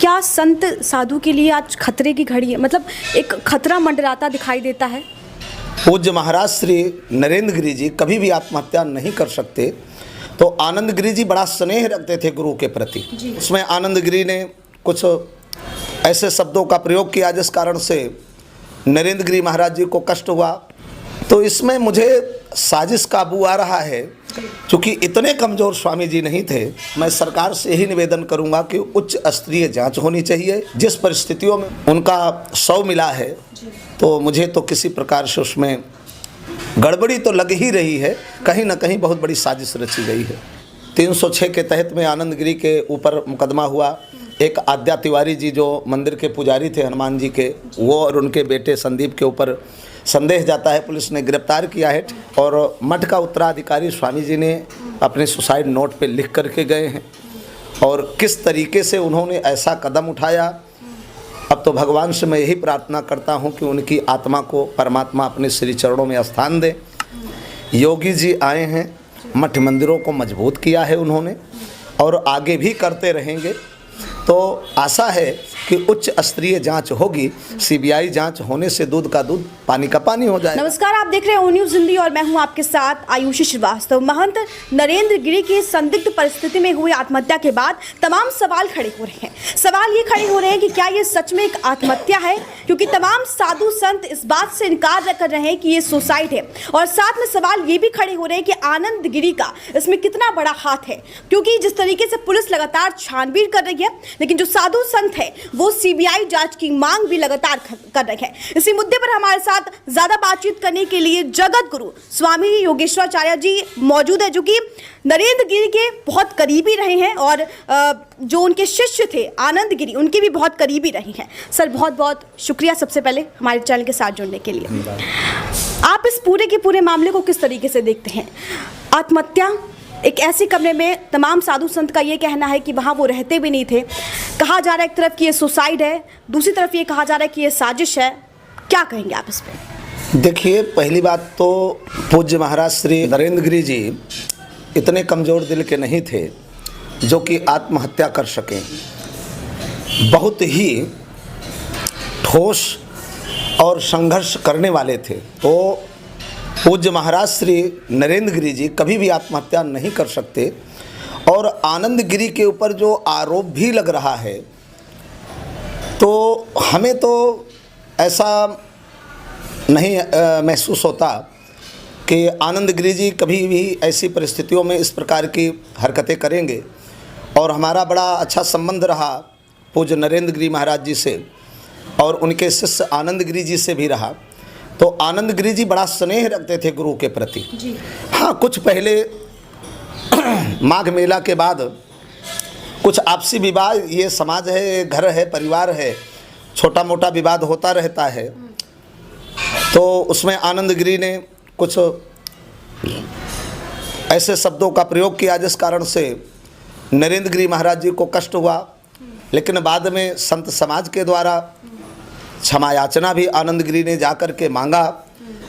क्या संत साधु के लिए आज खतरे की घड़ी है, मतलब एक खतरा मंडराता दिखाई देता है? पूज्य महाराज श्री नरेंद्र गिरी जी कभी भी आत्महत्या नहीं कर सकते। तो आनंद गिरी जी बड़ा स्नेह रखते थे गुरु के प्रति। उसमें आनंद गिरी ने कुछ ऐसे शब्दों का प्रयोग किया जिस कारण से नरेंद्र गिरी महाराज जी को कष्ट हुआ। तो इसमें मुझे साजिश काबू आ रहा है, क्योंकि इतने कमज़ोर स्वामी जी नहीं थे। मैं सरकार से यही निवेदन करूंगा कि उच्च स्तरीय जांच होनी चाहिए। जिस परिस्थितियों में उनका शव मिला है, तो मुझे तो किसी प्रकार से उसमें गड़बड़ी तो लग ही रही है, कहीं ना कहीं बहुत बड़ी साजिश रची गई है। 306 के तहत में आनंद गिरी के ऊपर मुकदमा हुआ। एक आद्या तिवारी जी जो मंदिर के पुजारी थे हनुमान जी के, वो और उनके बेटे संदीप के ऊपर संदेह जाता है, पुलिस ने गिरफ्तार किया है। और मठ का उत्तराधिकारी स्वामी जी ने अपने सुसाइड नोट पे लिख करके गए हैं, और किस तरीके से उन्होंने ऐसा कदम उठाया। अब तो भगवान से मैं यही प्रार्थना करता हूं कि उनकी आत्मा को परमात्मा अपने श्री चरणों में स्थान दे। योगी जी आए हैं, मठ मंदिरों को मजबूत किया है उन्होंने, और आगे भी करते रहेंगे। तो आशा है कि उच्च स्तरीय जांच होगी। सीबीआई जांच होने से दूध का दूध पानी का पानी हो जाए। नमस्कार, आप देख रहे हैं ओ न्यूज़ हिंदी और मैं हूं आपके साथ आयुषी श्रीवास्तव। महंत नरेंद्र गिरी की संदिग्ध परिस्थिति में हुई आत्महत्या के बाद तमाम सवाल खड़े हो रहे हैं। सवाल ये खड़े हो रहे हैं कि क्या ये सच में एक आत्महत्या है, क्योंकि तमाम साधु संत इस बात से इनकार कर रहे हैं कि ये सुसाइड है। और साथ में सवाल ये भी खड़े हो रहे हैं कि आनंद गिरी का इसमें कितना बड़ा हाथ है, क्योंकि जिस तरीके से पुलिस लगातार छानबीन कर रही है, लेकिन जो साधु संत है वो सीबीआई जांच की मांग भी लगातार कर रहे हैं। इसी मुद्दे पर हमारे साथ ज्यादा बातचीत करने के लिए जगत गुरु स्वामी योगेश्वराचार्य जी मौजूद है, जो कि नरेंद्र गिरी के बहुत करीबी रहे हैं, और जो उनके शिष्य थे आनंद गिरी उनके भी बहुत करीबी रहे हैं। सर, बहुत बहुत शुक्रिया सबसे पहले हमारे चैनल के साथ जुड़ने के लिए। आप इस पूरे के पूरे मामले को किस तरीके से देखते हैं? आत्महत्या, एक ऐसे कमरे में तमाम साधु संत का ये कहना है कि वहाँ वो रहते भी नहीं थे। कहा जा रहा है एक तरफ कि ये सुसाइड है, दूसरी तरफ ये कहा जा रहा है कि ये साजिश है। क्या कहेंगे आप इस पर? देखिए, पहली बात तो पूज्य महाराज श्री नरेंद्र गिरी जी इतने कमज़ोर दिल के नहीं थे जो कि आत्महत्या कर सकें। बहुत ही ठोस और संघर्ष करने वाले थे। तो पूज्य महाराज श्री नरेंद्र गिरी जी कभी भी आत्महत्या नहीं कर सकते। और आनंद गिरी के ऊपर जो आरोप भी लग रहा है, तो हमें तो ऐसा नहीं महसूस होता कि आनंद गिरी जी कभी भी ऐसी परिस्थितियों में इस प्रकार की हरकतें करेंगे। और हमारा बड़ा अच्छा संबंध रहा पूज्य नरेंद्र गिरी महाराज जी से, और उनके शिष्य आनंद गिरी जी से भी रहा। तो आनंद गिरी जी बड़ा स्नेह रखते थे गुरु के प्रति। हाँ, कुछ पहले माघ मेला के बाद कुछ आपसी विवाद, ये समाज है, घर है, परिवार है, छोटा मोटा विवाद होता रहता है। तो उसमें आनंद गिरी ने कुछ ऐसे शब्दों का प्रयोग किया जिस कारण से नरेंद्र गिरी महाराज जी को कष्ट हुआ। लेकिन बाद में संत समाज के द्वारा क्षमा याचना भी आनंद गिरी ने जाकर के मांगा,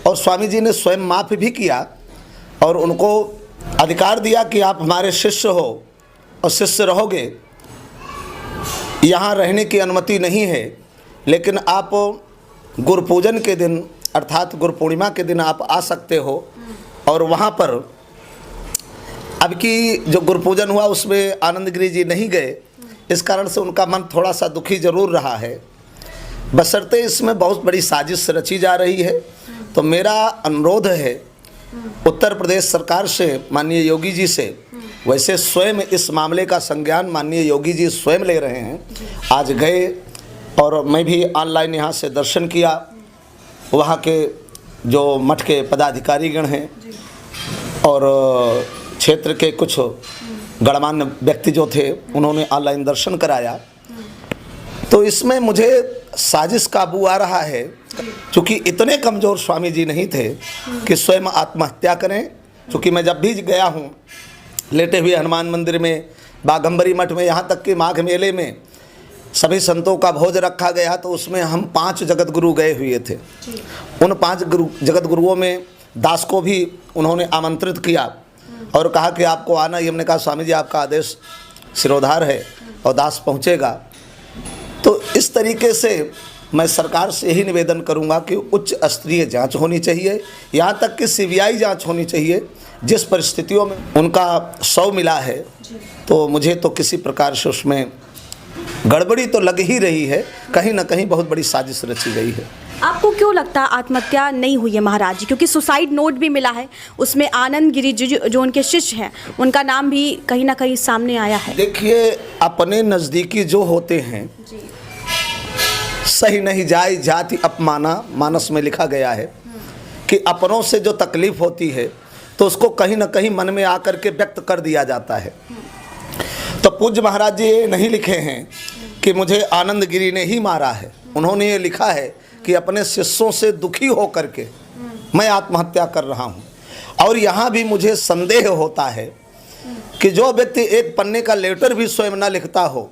और स्वामी जी ने स्वयं माफ़ भी किया, और उनको अधिकार दिया कि आप हमारे शिष्य हो और शिष्य रहोगे। यहाँ रहने की अनुमति नहीं है, लेकिन आप गुरु पूजन के दिन अर्थात गुरु पूर्णिमा के दिन आप आ सकते हो। और वहाँ पर अब की जो गुरु पूजन हुआ उसमें आनंद गिरी जी नहीं गए, इस कारण से उनका मन थोड़ा सा दुखी जरूर रहा है। बशर्ते इसमें बहुत बड़ी साजिश रची जा रही है। तो मेरा अनुरोध है उत्तर प्रदेश सरकार से, माननीय योगी जी से, वैसे स्वयं इस मामले का संज्ञान माननीय योगी जी स्वयं ले रहे हैं। आज गए और मैं भी ऑनलाइन यहाँ से दर्शन किया। वहाँ के जो मठ के पदाधिकारीगण हैं और क्षेत्र के कुछ गणमान्य व्यक्ति जो थे, उन्होंने ऑनलाइन दर्शन कराया। तो इसमें मुझे साजिश काबू आ रहा है, क्योंकि इतने कमज़ोर स्वामी जी नहीं थे कि स्वयं आत्महत्या करें। क्योंकि मैं जब भी गया हूँ लेटे हुए हनुमान मंदिर में, बाघंबरी मठ में, यहाँ तक कि माघ मेले में सभी संतों का भोज रखा गया, तो उसमें हम 5 जगत गुरु गए हुए थे। उन 5 जगत गुरुओं में दास को भी उन्होंने आमंत्रित किया और कहा कि आपको आना ही। हमने कहा स्वामी जी आपका आदेश सिरोधार है और दास पहुँचेगा। तो इस तरीके से मैं सरकार से यही निवेदन करूंगा कि उच्च स्तरीय जांच होनी चाहिए, यहाँ तक कि सीबीआई जांच होनी चाहिए। जिस परिस्थितियों में उनका शव मिला है तो मुझे तो किसी प्रकार से उसमें गड़बड़ी तो लग ही रही है, कहीं ना कहीं बहुत बड़ी साजिश रची गई है। आपको क्यों लगता है आत्महत्या नहीं हुई है महाराज जी? क्योंकि सुसाइड नोट भी मिला है, उसमें आनंद गिरी जी जो उनके शिष्य हैं उनका नाम भी कहीं ना कहीं सामने आया है। देखिए, अपने नज़दीकी जो होते हैं सही नहीं जाए जाति अपमाना, मानस में लिखा गया है कि अपनों से जो तकलीफ होती है तो उसको कहीं ना कहीं मन में आकर के व्यक्त कर दिया जाता है। तो पूज्य महाराज जी ये नहीं लिखे हैं कि मुझे आनंद गिरी ने ही मारा है, उन्होंने ये लिखा है कि अपने शिष्यों से दुखी होकर के मैं आत्महत्या कर रहा हूँ। और यहाँ भी मुझे संदेह होता है कि जो व्यक्ति एक पन्ने का लेटर भी स्वयं ना लिखता हो,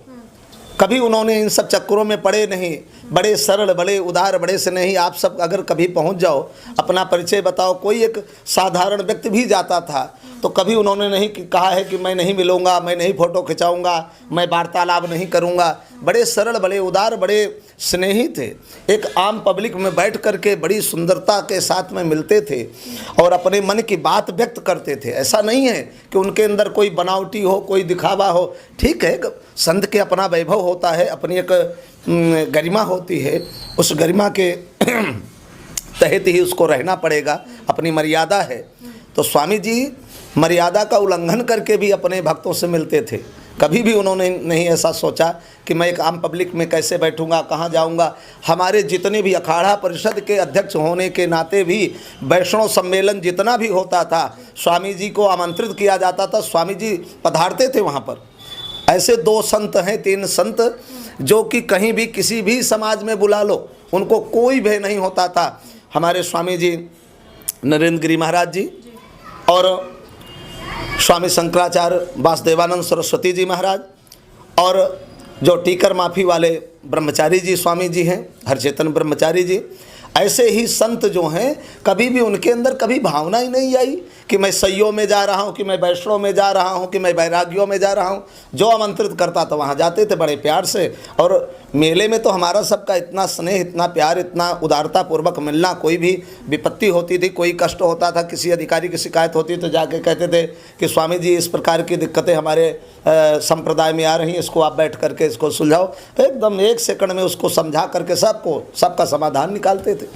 कभी उन्होंने इन सब चक्करों में पड़े नहीं, बड़े सरल बड़े उदार बड़े से नहीं। आप सब अगर कभी पहुंच जाओ, अपना परिचय बताओ, कोई एक साधारण व्यक्ति भी जाता था तो कभी उन्होंने नहीं कहा है कि मैं नहीं मिलूंगा, मैं नहीं फ़ोटो खिंचाऊंगा, मैं वार्तालाप नहीं करूंगा। बड़े सरल बड़े उदार बड़े स्नेही थे, एक आम पब्लिक में बैठ कर के बड़ी सुंदरता के साथ में मिलते थे और अपने मन की बात व्यक्त करते थे। ऐसा नहीं है कि उनके अंदर कोई बनावटी हो, कोई दिखावा हो। ठीक है, संत के अपना वैभव होता है, अपनी एक गरिमा होती है, उस गरिमा के तहत ही उसको रहना पड़ेगा, अपनी मर्यादा है। तो स्वामी जी मर्यादा का उल्लंघन करके भी अपने भक्तों से मिलते थे। कभी भी उन्होंने नहीं ऐसा सोचा कि मैं एक आम पब्लिक में कैसे बैठूंगा, कहाँ जाऊंगा। हमारे जितने भी अखाड़ा परिषद के अध्यक्ष होने के नाते भी वैष्णव सम्मेलन जितना भी होता था, स्वामी जी को आमंत्रित किया जाता था, स्वामी जी पधारते थे वहाँ पर। ऐसे 2 संत हैं, 3 संत जो कि कहीं भी किसी भी समाज में बुला लो उनको कोई भय नहीं होता था। हमारे स्वामी जी नरेंद्र गिरी महाराज जी और स्वामी शंकराचार्य वासुदेवानंद सरस्वती जी महाराज और जो टीकर माफ़ी वाले ब्रह्मचारी जी स्वामी जी हैं, हरचेतन ब्रह्मचारी जी, ऐसे ही संत जो हैं कभी भी उनके अंदर कभी भावना ही नहीं आई कि मैं सैयों में जा रहा हूँ, कि मैं वैष्णव में जा रहा हूँ, कि मैं बैरागियों में जा रहा हूँ। जो आमंत्रित करता था वहाँ जाते थे बड़े प्यार से। और मेले में तो हमारा सबका इतना स्नेह, इतना प्यार, इतना उदारता पूर्वक मिलना। कोई भी विपत्ति होती थी, कोई कष्ट होता था, किसी अधिकारी की शिकायत होती तो जाके कहते थे कि स्वामी जी इस प्रकार की दिक्कतें हमारे संप्रदाय में आ रही हैं, इसको आप बैठ करके इसको सुलझाओ। एकदम 1 सेकंड में उसको समझा करके सबका समाधान निकालते थे।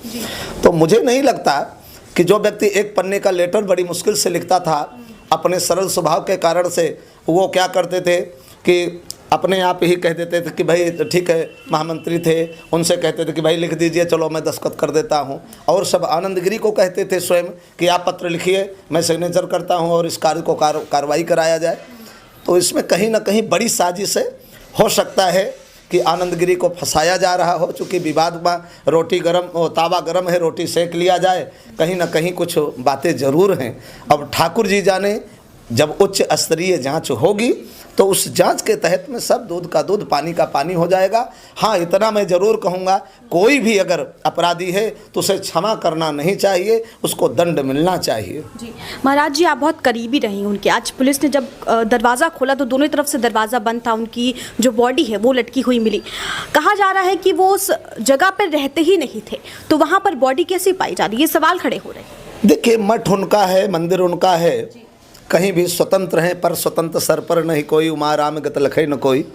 तो मुझे नहीं लगता कि जो व्यक्ति एक पन्ने का लेटर बड़ी मुश्किल से लिखता था, अपने सरल स्वभाव के कारण से वो क्या करते थे कि अपने आप ही कह देते थे कि भाई ठीक है, महामंत्री थे, उनसे कहते थे कि भाई लिख दीजिए, चलो मैं दस्तखत कर देता हूँ। और सब आनंद गिरी को कहते थे स्वयं कि आप पत्र लिखिए, मैं सिग्नेचर करता हूँ और इस कार्य को कार्रवाई कराया जाए। तो इसमें कहीं ना कहीं बड़ी साजिश है। हो सकता है कि आनंद गिरी को फंसाया जा रहा हो, चूँकि विवाद में रोटी गरम, तावा गरम है, रोटी सेक लिया जाए, कहीं ना कहीं कुछ बातें ज़रूर हैं। अब ठाकुर जी जाने, जब उच्च स्तरीय जांच होगी तो उस जांच के तहत में सब दूध का दूध पानी का पानी हो जाएगा। हाँ, इतना मैं ज़रूर कहूँगा, कोई भी अगर अपराधी है तो उसे क्षमा करना नहीं चाहिए, उसको दंड मिलना चाहिए। जी महाराज जी, आप बहुत करीबी रही उनके। आज पुलिस ने जब दरवाज़ा खोला तो दोनों तरफ से दरवाज़ा बंद था, उनकी जो बॉडी है वो लटकी हुई मिली। कहा जा रहा है कि वो उस जगह पर रहते ही नहीं थे, तो वहाँ पर बॉडी कैसे पाई जा रही है? ये सवाल खड़े हो रहे हैं। देखिए, मठ उनका है, मंदिर उनका है, कहीं भी स्वतंत्र हैं, पर स्वतंत्र सर पर नहीं कोई, उमा राम गत लखे न कोई।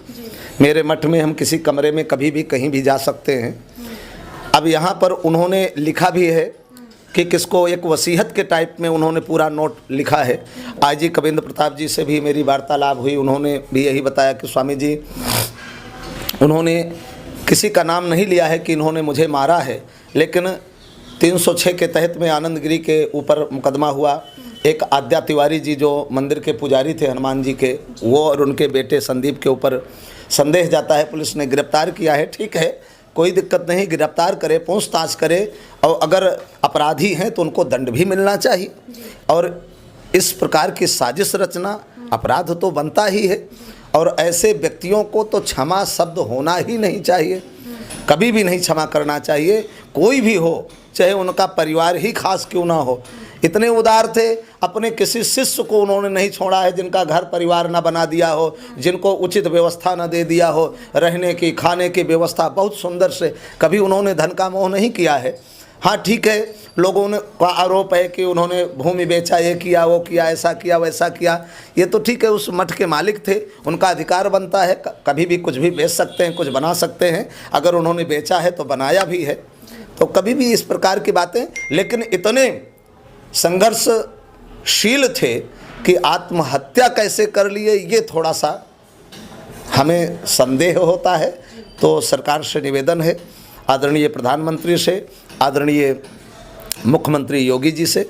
मेरे मठ में हम किसी कमरे में कभी भी कहीं भी जा सकते हैं। अब यहाँ पर उन्होंने लिखा भी है कि किसको एक वसीयत के टाइप में उन्होंने पूरा नोट लिखा है। आईजी कविंद्र प्रताप जी से भी मेरी वार्तालाप हुई, उन्होंने भी यही बताया कि स्वामी जी, उन्होंने किसी का नाम नहीं लिया है कि इन्होंने मुझे मारा है, लेकिन 306 के तहत में आनंद गिरी के ऊपर मुकदमा हुआ। एक आद्या तिवारी जी जो मंदिर के पुजारी थे हनुमान जी के, वो और उनके बेटे संदीप के ऊपर संदेह जाता है, पुलिस ने गिरफ्तार किया है। ठीक है, कोई दिक्कत नहीं, गिरफ्तार करे, पूछताछ करे, और अगर अपराधी हैं तो उनको दंड भी मिलना चाहिए। और इस प्रकार की साजिश रचना अपराध तो बनता ही है, और ऐसे व्यक्तियों को तो क्षमा शब्द होना ही नहीं चाहिए, कभी भी नहीं क्षमा करना चाहिए। कोई भी हो, चाहे उनका परिवार ही खास क्यों ना हो, इतने उदार थे, अपने किसी शिष्य को उन्होंने नहीं छोड़ा है जिनका घर परिवार ना बना दिया हो, जिनको उचित व्यवस्था ना दे दिया हो, रहने की खाने की व्यवस्था बहुत सुंदर से, कभी उन्होंने धन का मोह नहीं किया है। हाँ ठीक है, लोगों ने का आरोप है कि उन्होंने भूमि बेचा, ये किया वो किया, ऐसा किया वैसा किया, ये तो ठीक है, उस मठ के मालिक थे, उनका अधिकार बनता है, कभी भी कुछ भी बेच सकते हैं, कुछ बना सकते हैं, अगर उन्होंने बेचा है तो बनाया भी है, तो कभी भी इस प्रकार की बातें। लेकिन इतने संघर्षशील थे कि आत्महत्या कैसे कर लिए, ये थोड़ा सा हमें संदेह होता है। तो सरकार से निवेदन है, आदरणीय प्रधानमंत्री से, आदरणीय मुख्यमंत्री योगी जी से,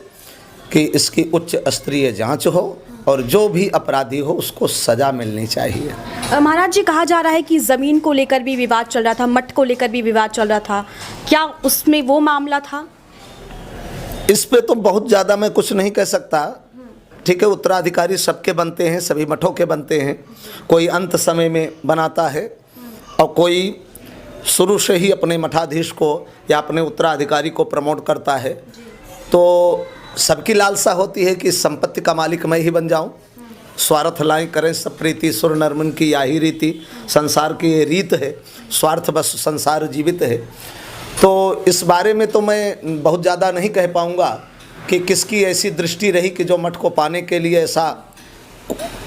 कि इसकी उच्च स्तरीय जांच हो और जो भी अपराधी हो उसको सज़ा मिलनी चाहिए। महाराज जी, कहा जा रहा है कि ज़मीन को लेकर भी विवाद चल रहा था, मठ को लेकर भी विवाद चल रहा था, क्या उसमें वो मामला था? इस पे तो बहुत ज़्यादा मैं कुछ नहीं कह सकता। ठीक है, उत्तराधिकारी सबके बनते हैं, सभी मठों के बनते हैं, कोई अंत समय में बनाता है और कोई शुरू से ही अपने मठाधीश को या अपने उत्तराधिकारी को प्रमोट करता है। तो सबकी लालसा होती है कि संपत्ति का मालिक मैं ही बन जाऊं, स्वार्थ लाई करें सब प्रीति, सुर नरमन की याही रीति, संसार की ये रीत है, स्वार्थ बस संसार जीवित है। तो इस बारे में तो मैं बहुत ज़्यादा नहीं कह पाऊँगा कि किसकी ऐसी दृष्टि रही कि जो मठ को पाने के लिए ऐसा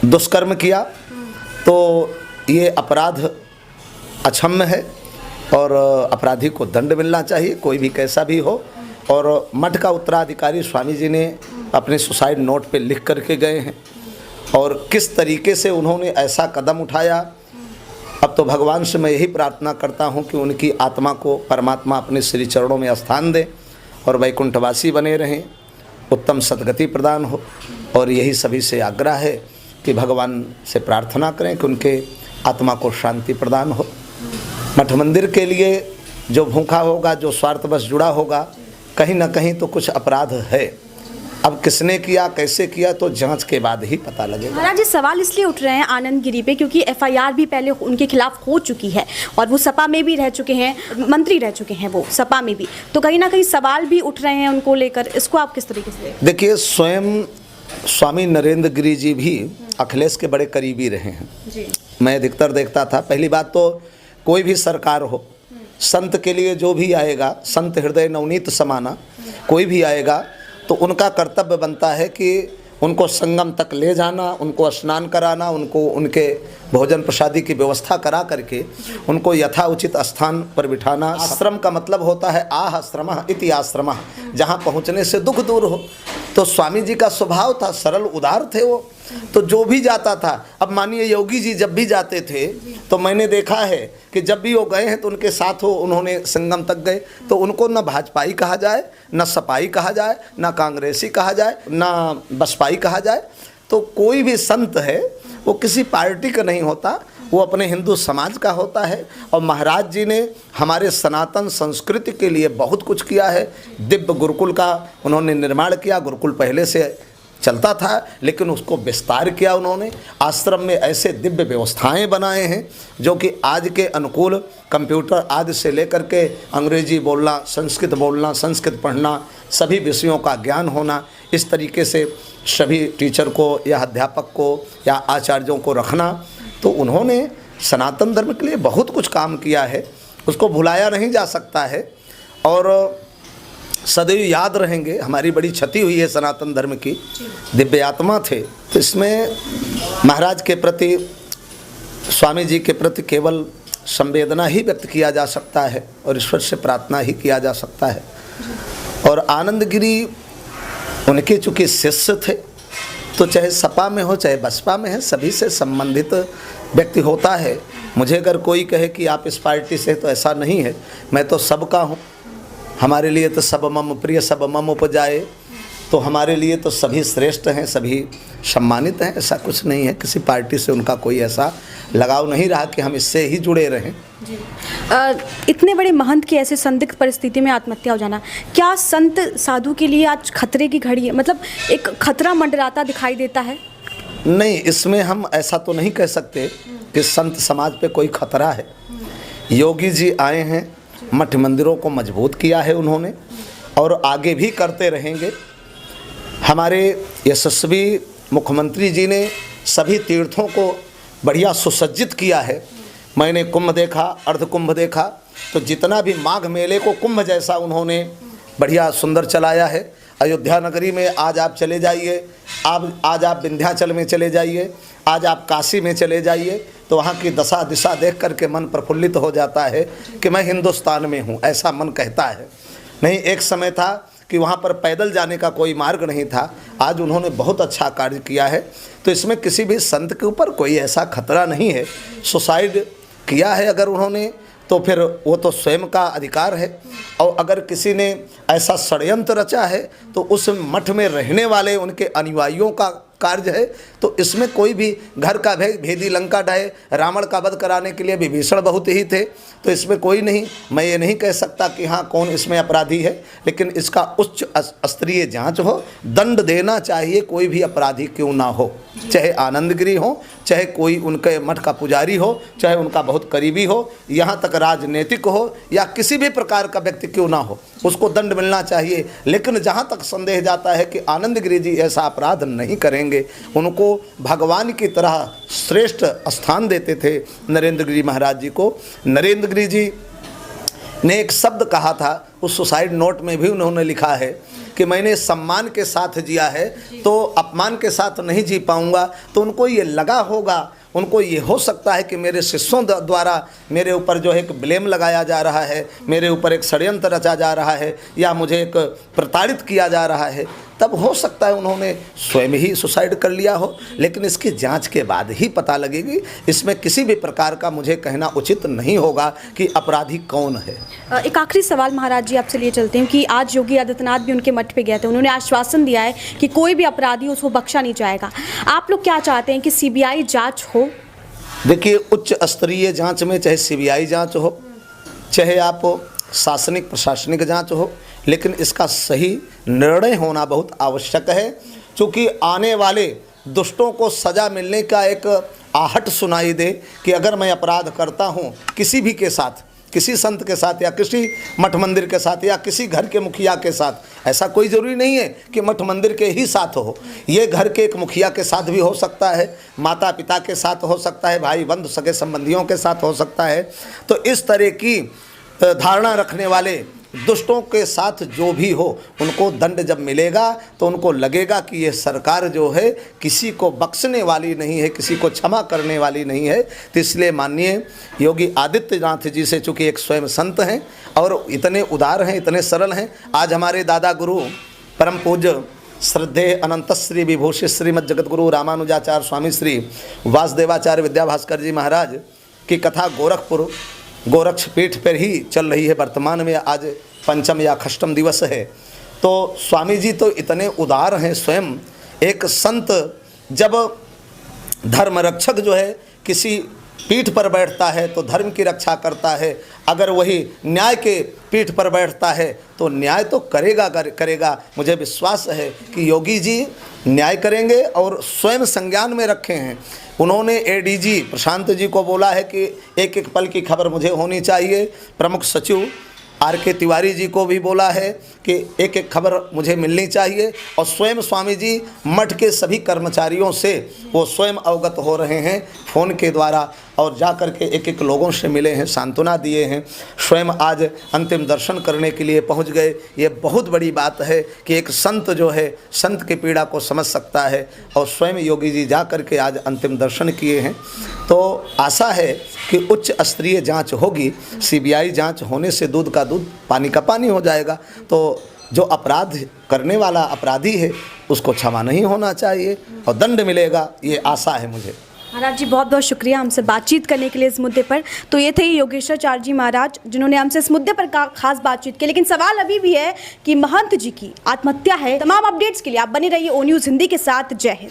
दुष्कर्म किया। तो ये अपराध अक्षम्य है और अपराधी को दंड मिलना चाहिए, कोई भी कैसा भी हो। और मठ का उत्तराधिकारी स्वामी जी ने अपने सुसाइड नोट पे लिख करके गए हैं, और किस तरीके से उन्होंने ऐसा कदम उठाया, अब तो भगवान से मैं यही प्रार्थना करता हूं कि उनकी आत्मा को परमात्मा अपने श्री चरणों में स्थान दे और वैकुंठवासी बने रहें, उत्तम सद्गति प्रदान हो। और यही सभी से आग्रह है कि भगवान से प्रार्थना करें कि उनके आत्मा को शांति प्रदान हो। मठ मंदिर के लिए जो भूखा होगा, जो स्वार्थवश जुड़ा होगा, कहीं ना कहीं तो कुछ अपराध है। अब किसने किया, कैसे किया, तो जांच के बाद ही पता लगेगा। महाराज जी, सवाल इसलिए उठ रहे हैं आनंद गिरी पे क्योंकि एफआईआर भी पहले उनके खिलाफ हो चुकी है और वो सपा में भी रह चुके हैं, मंत्री रह चुके हैं वो सपा में भी, तो कहीं ना कहीं सवाल भी उठ रहे हैं उनको लेकर। इसको आप किस तरीके से? देखिए, स्वयं स्वामी नरेंद्र गिरी जी भी अखिलेश के बड़े करीबी रहे हैं जी। मैं अधिकतर देखता था। पहली बात तो कोई भी सरकार हो, संत के लिए जो भी आएगा, संत हृदय नवनीत समाना, कोई भी आएगा तो उनका कर्तव्य बनता है कि उनको संगम तक ले जाना, उनको स्नान कराना, उनको उनके भोजन प्रसादी की व्यवस्था करा करके उनको यथा उचित स्थान पर बिठाना। आश्रम का मतलब होता है आह आश्रमः इति आश्रमः, जहाँ पहुँचने से दुख दूर हो। तो स्वामी जी का स्वभाव था, सरल उदार थे वो, तो जो भी जाता था। अब मानिए योगी जी जब भी जाते थे तो मैंने देखा है कि जब भी वो गए हैं तो उनके साथ हो, उन्होंने संगम तक गए तो उनको न भाजपाई कहा जाए, न सपाई कहा जाए, न कांग्रेसी कहा जाए, न बसपाई कहा जाए। तो कोई भी संत है वो किसी पार्टी का नहीं होता, वो अपने हिंदू समाज का होता है। और महाराज जी ने हमारे सनातन संस्कृति के लिए बहुत कुछ किया है। दिव्य गुरुकुल का उन्होंने निर्माण किया, गुरुकुल पहले से चलता था लेकिन उसको विस्तार किया उन्होंने। आश्रम में ऐसे दिव्य व्यवस्थाएं बनाए हैं जो कि आज के अनुकूल, कंप्यूटर आदि से लेकर के अंग्रेजी बोलना, संस्कृत बोलना, संस्कृत पढ़ना, सभी विषयों का ज्ञान होना, इस तरीके से सभी टीचर को या अध्यापक को या आचार्यों को रखना। तो उन्होंने सनातन धर्म के लिए बहुत कुछ काम किया है, उसको भुलाया नहीं जा सकता है और सदैव याद रहेंगे। हमारी बड़ी क्षति हुई है सनातन धर्म की, दिव्य आत्मा थे। तो इसमें महाराज के प्रति, स्वामी जी के प्रति केवल संवेदना ही व्यक्त किया जा सकता है और ईश्वर से प्रार्थना ही किया जा सकता है। और आनंद गिरी उनके चूँकि शिष्य थे, तो चाहे सपा में हो चाहे बसपा में है, सभी से संबंधित व्यक्ति होता है। मुझे अगर कोई कहे कि आप इस पार्टी से, तो ऐसा नहीं है, मैं तो सबका हूँ। हमारे लिए तो सब मम प्रिय सब मम उपजाए, तो हमारे लिए तो सभी श्रेष्ठ हैं, सभी सम्मानित हैं। ऐसा कुछ नहीं है, किसी पार्टी से उनका कोई ऐसा लगाव नहीं रहा कि हम इससे ही जुड़े रहें। जी। इतने बड़े महंत की ऐसे संदिग्ध परिस्थिति में आत्महत्या हो जाना, क्या संत साधु के लिए आज खतरे की घड़ी है? मतलब एक खतरा मंडराता दिखाई देता है? नहीं, इसमें हम ऐसा तो नहीं कह सकते कि संत समाज पे कोई खतरा है। योगी जी आए हैं, मठ मंदिरों को मजबूत किया है उन्होंने और आगे भी करते रहेंगे। हमारे यशस्वी मुख्यमंत्री जी ने सभी तीर्थों को बढ़िया सुसज्जित किया है। मैंने कुंभ देखा, अर्ध कुंभ देखा, तो जितना भी माघ मेले को कुंभ जैसा उन्होंने बढ़िया सुंदर चलाया है। अयोध्या नगरी में आज आप चले जाइए, आज आप विंध्याचल में चले जाइए, आज आप काशी में चले जाइए, तो वहाँ की दशा दिशा देख करके मन प्रफुल्लित हो जाता है कि मैं हिंदुस्तान में हूँ, ऐसा मन कहता है। नहीं, एक समय था कि वहाँ पर पैदल जाने का कोई मार्ग नहीं था। आज उन्होंने बहुत अच्छा कार्य किया है। तो इसमें किसी भी संत के ऊपर कोई ऐसा खतरा नहीं है। सुसाइड किया है अगर उन्होंने, तो फिर वो तो स्वयं का अधिकार है। और अगर किसी ने ऐसा षड्यंत्र रचा है तो उस मठ में रहने वाले उनके अनुयायियों का कार्य है। तो इसमें कोई भी घर का भेदी लंका ढहे, रावण का वध कराने के लिए विभीषण बहुत ही थे, तो इसमें कोई नहीं, मैं ये नहीं कह सकता कि हाँ कौन इसमें अपराधी है, लेकिन इसका उच्च स्तरीय जांच हो, दंड देना चाहिए, कोई भी अपराधी क्यों ना हो, चाहे आनंद गिरी हो, चाहे कोई उनके मठ का पुजारी हो, चाहे उनका बहुत करीबी हो, यहाँ तक राजनीतिक हो या किसी भी प्रकार का व्यक्ति क्यों ना हो, उसको दंड मिलना चाहिए। लेकिन जहाँ तक संदेह जाता है कि आनंद गिरी जी ऐसा अपराध नहीं करेंगे, उनको भगवान की तरह श्रेष्ठ स्थान देते थे नरेंद्र गिरी महाराज जी को। नरेंद्र गिरी जी ने एक शब्द कहा था, उस सुसाइड नोट में भी उन्होंने लिखा है कि मैंने सम्मान के साथ जिया है तो अपमान के साथ नहीं जी पाऊंगा। तो उनको ये लगा होगा, उनको ये हो सकता है कि मेरे शिष्यों द्वारा मेरे ऊपर जो है एक ब्लेम लगाया जा रहा है, मेरे ऊपर एक षड्यंत्र रचा जा रहा है, या मुझे एक प्रताड़ित किया जा रहा है, तब हो सकता है उन्होंने स्वयं ही सुसाइड कर लिया हो। लेकिन इसकी जांच के बाद ही पता लगेगी। इसमें किसी भी प्रकार का मुझे कहना उचित नहीं होगा कि अपराधी कौन है। एक आखिरी सवाल महाराज जी आपसे लिए चलते हैं कि आज योगी आदित्यनाथ भी उनके मठ पे गए थे, उन्होंने आश्वासन दिया है कि कोई भी अपराधी उसको बख्शा नहीं जाएगा। आप लोग क्या चाहते हैं कि सीबीआई जांच हो? देखिए, उच्च स्तरीय जांच में चाहे सीबीआई जांच हो, चाहे आप शासनिक प्रशासनिक जांच हो, लेकिन इसका सही निर्णय होना बहुत आवश्यक है। क्योंकि आने वाले दुष्टों को सज़ा मिलने का एक आहट सुनाई दे कि अगर मैं अपराध करता हूँ किसी भी के साथ, किसी संत के साथ या किसी मठ मंदिर के साथ या किसी घर के मुखिया के साथ, ऐसा कोई ज़रूरी नहीं है कि मठ मंदिर के ही साथ हो, ये घर के एक मुखिया के साथ भी हो सकता है, माता पिता के साथ हो सकता है, भाई बंधु सगे संबंधियों के साथ हो सकता है। तो इस तरह की धारणा रखने वाले दुष्टों के साथ जो भी हो, उनको दंड जब मिलेगा तो उनको लगेगा कि ये सरकार जो है किसी को बख्शने वाली नहीं है, किसी को क्षमा करने वाली नहीं है। तो इसलिए माननीय योगी आदित्यनाथ जी से, चूँकि एक स्वयं संत हैं और इतने उदार हैं, इतने सरल हैं, आज हमारे दादा गुरु परम पूज्य श्रद्धेय अनंत श्री विभूषित श्रीमद जगत गुरु रामानुजाचार्य स्वामी श्री वासुदेवाचार्य विद्याभास्कर जी महाराज की कथा गोरक्ष पीठ पर ही चल रही है। वर्तमान में आज पंचम या षष्ठम दिवस है। तो स्वामी जी तो इतने उदार हैं, स्वयं एक संत जब धर्म रक्षक जो है किसी पीठ पर बैठता है तो धर्म की रक्षा करता है, अगर वही न्याय के पीठ पर बैठता है तो न्याय तो करेगा। मुझे विश्वास है कि योगी जी न्याय करेंगे और स्वयं संज्ञान में रखे हैं। उन्होंने एडीजी प्रशांत जी को बोला है कि एक एक पल की खबर मुझे होनी चाहिए। प्रमुख सचिव आर.के. तिवारी जी को भी बोला है कि एक एक खबर मुझे मिलनी चाहिए। और स्वयं स्वामी जी मठ के सभी कर्मचारियों से वो स्वयं अवगत हो रहे हैं फ़ोन के द्वारा, और जा कर के एक एक लोगों से मिले हैं, सांत्वना दिए हैं, स्वयं आज अंतिम दर्शन करने के लिए पहुंच गए। ये बहुत बड़ी बात है कि एक संत जो है संत की पीड़ा को समझ सकता है, और स्वयं योगी जी जा कर के आज अंतिम दर्शन किए हैं। तो आशा है कि उच्च स्तरीय जांच होगी। सीबीआई जांच होने से दूध का दूध पानी का पानी हो जाएगा। तो जो अपराध करने वाला अपराधी है उसको क्षमा नहीं होना चाहिए और दंड मिलेगा, ये आशा है मुझे। महाराज जी बहुत बहुत शुक्रिया हमसे बातचीत करने के लिए इस मुद्दे पर। तो ये थे योगेश्वराचार्य जी महाराज जिन्होंने हमसे इस मुद्दे पर खास बातचीत की। लेकिन सवाल अभी भी है कि महंत जी की आत्महत्या है। तमाम अपडेट्स के लिए आप बने रहिए ओ न्यूज़ हिंदी के साथ। जय हिंद।